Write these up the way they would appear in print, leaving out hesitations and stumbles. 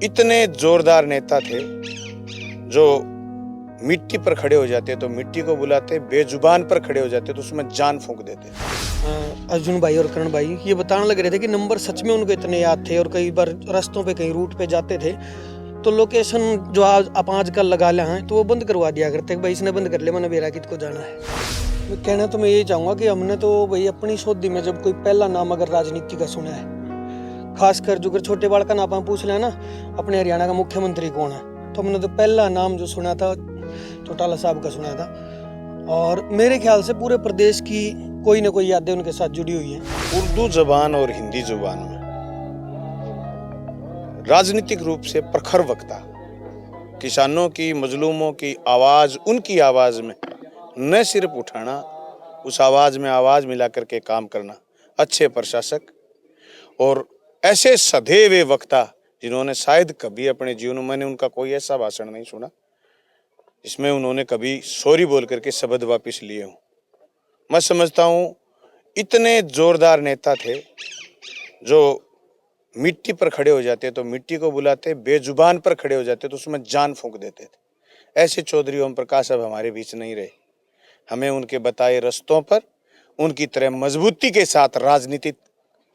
इतने जोरदार नेता थे जो मिट्टी पर खड़े हो जाते तो मिट्टी को बुलाते, बेजुबान पर खड़े हो जाते तो उसमें जान फूंक देते। अर्जुन भाई और करण भाई ये बताने लग रहे थे कि नंबर सच में उनको इतने याद थे, और कई बार रास्तों पे कहीं रूट पे जाते थे तो लोकेशन जो आज आप आजकल लगा ले हैं तो वो बंद करवा दिया करते भाई इसने बंद कर लिया, मैंने बेरा कित को जाना है। मैं कहना तो मैं यही चाहूँगा कि हमने तो भाई अपनी शोधी में जब कोई पहला नाम अगर राजनीति का सुना है, खासकर जो अगर छोटे बालका नाम आप पूछ लें ना अपने हरियाणा का मुख्यमंत्री कौन है, तो हमने तो पहला नाम जो सुना था चौटाला साहब का सुना था। और मेरे ख्याल से पूरे प्रदेश की कोई ना कोई यादें उनके साथ जुड़ी हुई हैं। उर्दू जबान और हिंदी जुबान में राजनीतिक रूप से प्रखर वक्ता, किसानों की, मजलूमों की आवाज उनकी आवाज में न सिर्फ उठाना, उस आवाज में आवाज मिला करके काम करना, अच्छे प्रशासक और ऐसे सधे हुए वक्ता जिन्होंने शायद कभी अपने जीवन में, मैंने उनका कोई ऐसा भाषण नहीं सुना जिसमें उन्होंने कभी सॉरी बोल करके शब्द वापस लिए हों। मैं समझता हूँ इतने जोरदार नेता थे जो मिट्टी पर खड़े हो जाते तो मिट्टी को बुलाते, बेजुबान पर खड़े हो जाते तो उसमें जान फूंक देते थे। ऐसे चौधरी ओम प्रकाश अब हमारे बीच नहीं रहे। हमें उनके बताए रास्तों पर उनकी तरह मजबूती के साथ राजनीतिक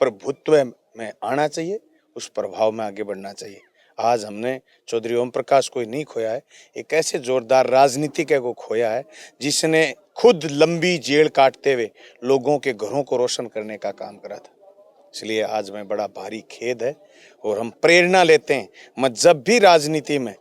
प्रभुत्व में आना चाहिए, उस प्रभाव में आगे बढ़ना चाहिए। आज हमने चौधरी ओम प्रकाश को नहीं खोया है, एक ऐसे जोरदार राजनीतिक को खोया है जिसने खुद लंबी जेल काटते हुए लोगों के घरों को रोशन करने का काम करा था। इसलिए आज मैं बड़ा भारी खेद है और हम प्रेरणा लेते हैं। मैं जब भी राजनीति में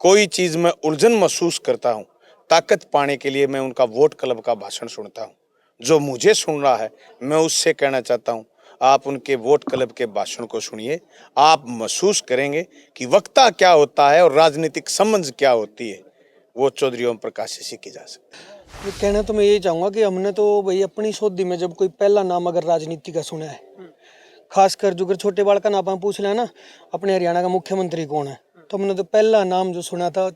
कोई चीज में उलझन महसूस करता हूँ, ताकत पाने के लिए मैं उनका वोट क्लब का भाषण सुनता हूँ। जो मुझे सुन रहा है मैं उससे कहना चाहता हूँ, आप उनके वोट क्लब के भाषण को सुनिए, आप महसूस करेंगे कि वक्ता क्या होता है और राजनीतिक समझ क्या होती है। वो चौधरी ओम प्रकाश से सीखी जा सकती है। कहना तो मैं यही चाहूँगा कि हमने तो भाई अपनी शोधी में जब कोई पहला नाम अगर राजनीति का सुना है, खासकर जो अगर छोटे बालका नाम आप पूछ लें ना अपने हरियाणा का मुख्यमंत्री कौन है, तो हमने तो पहला नाम जो सुना था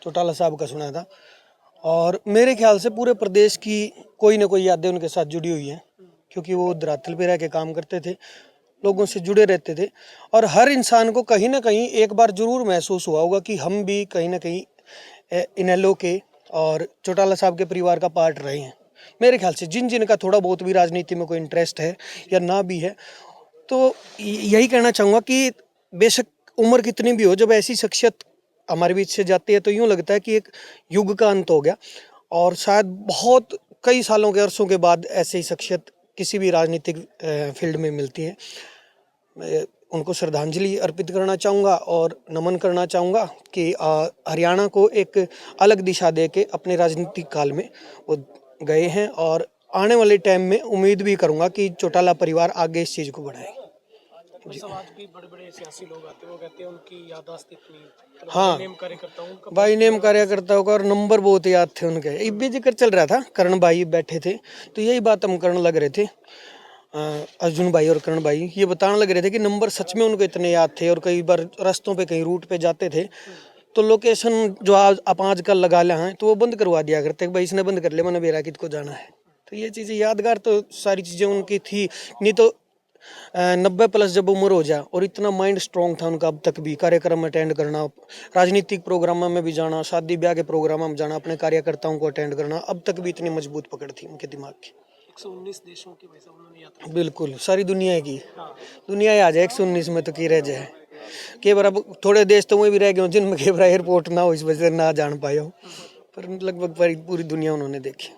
चौटाला साहब का सुना था। और मेरे ख्याल से पूरे प्रदेश की कोई ना कोई यादें उनके साथ जुड़ी हुई हैं, क्योंकि वो धरातल पे रह के काम करते थे, लोगों से जुड़े रहते थे। और हर इंसान को कहीं ना कहीं एक बार जरूर महसूस हुआ होगा कि हम भी कहीं ना कहीं इनेलो के और चौटाला साहब के परिवार का पार्ट रहे हैं। मेरे ख्याल से जिन जिनका थोड़ा बहुत भी राजनीति में कोई इंटरेस्ट है या ना भी है, तो यही कहना चाहूँगा कि बेशक उम्र कितनी भी हो, जब ऐसी शख्सियत हमारे बीच से जाती है तो यूँ लगता है कि एक युग का अंत हो गया। और शायद बहुत कई सालों के अरसों के बाद ऐसी शख्सियत किसी भी राजनीतिक फील्ड में मिलती है। मैं उनको श्रद्धांजलि अर्पित करना चाहूँगा और नमन करना चाहूँगा कि हरियाणा को एक अलग दिशा दे के अपने राजनीतिक काल में वो गए हैं। और आने वाले टाइम में उम्मीद भी करूँगा कि चौटाला परिवार आगे इस चीज़ को बढ़ाए। समाज भी बड़े-बड़े सियासी लोग आते हैं, वो कहते हैं उनकी याददाश्त इतनी, हाँ नेम कार्यकर्ता उनका भाई नेम कार्यकर्ताओं का और नंबर बहुत याद थे उनके। एक भी जिक्र चल रहा था, करण भाई बैठे थे तो यही बात हम करने लग रहे थे। अर्जुन भाई और करण भाई ये बताने लग रहे थे कि नंबर सच में उनको इतने याद थे, और कई बार रास्तों पे कहीं रूट पे जाते थे तो लोकेशन जो आज आप आजकल लगा ले हैं तो वो बंद करवा दिया करते भाई इसने बंद कर लिया, मैंने बेरा कित को जाना है। तो ये चीज़ें यादगार तो सारी चीज़ें उनकी थी। नहीं तो 90+ जब उम्र हो जाए और इतना माइंड स्ट्रॉन्ग था उनका, अब तक भी कार्यक्रम अटेंड करना, राजनीतिक प्रोग्रामों में भी जाना, शादी ब्याह के प्रोग्रामों में जाना, अपने कार्यकर्ताओं को अटेंड करना, अब तक भी इतनी मजबूत पकड़ थी उनके दिमाग की। 119 देशों की वैसा उन्होंने यात्रा बिल्कुल सारी दुनिया की, दुनिया ही आ जाए 119 में तो की रह जाए। कई बार अब थोड़े देश तो वही भी रह गए जिनमें कई बार एयरपोर्ट ना हो, इस वजह से ना जान पाए हो, पर लगभग पूरी दुनिया उन्होंने देखी।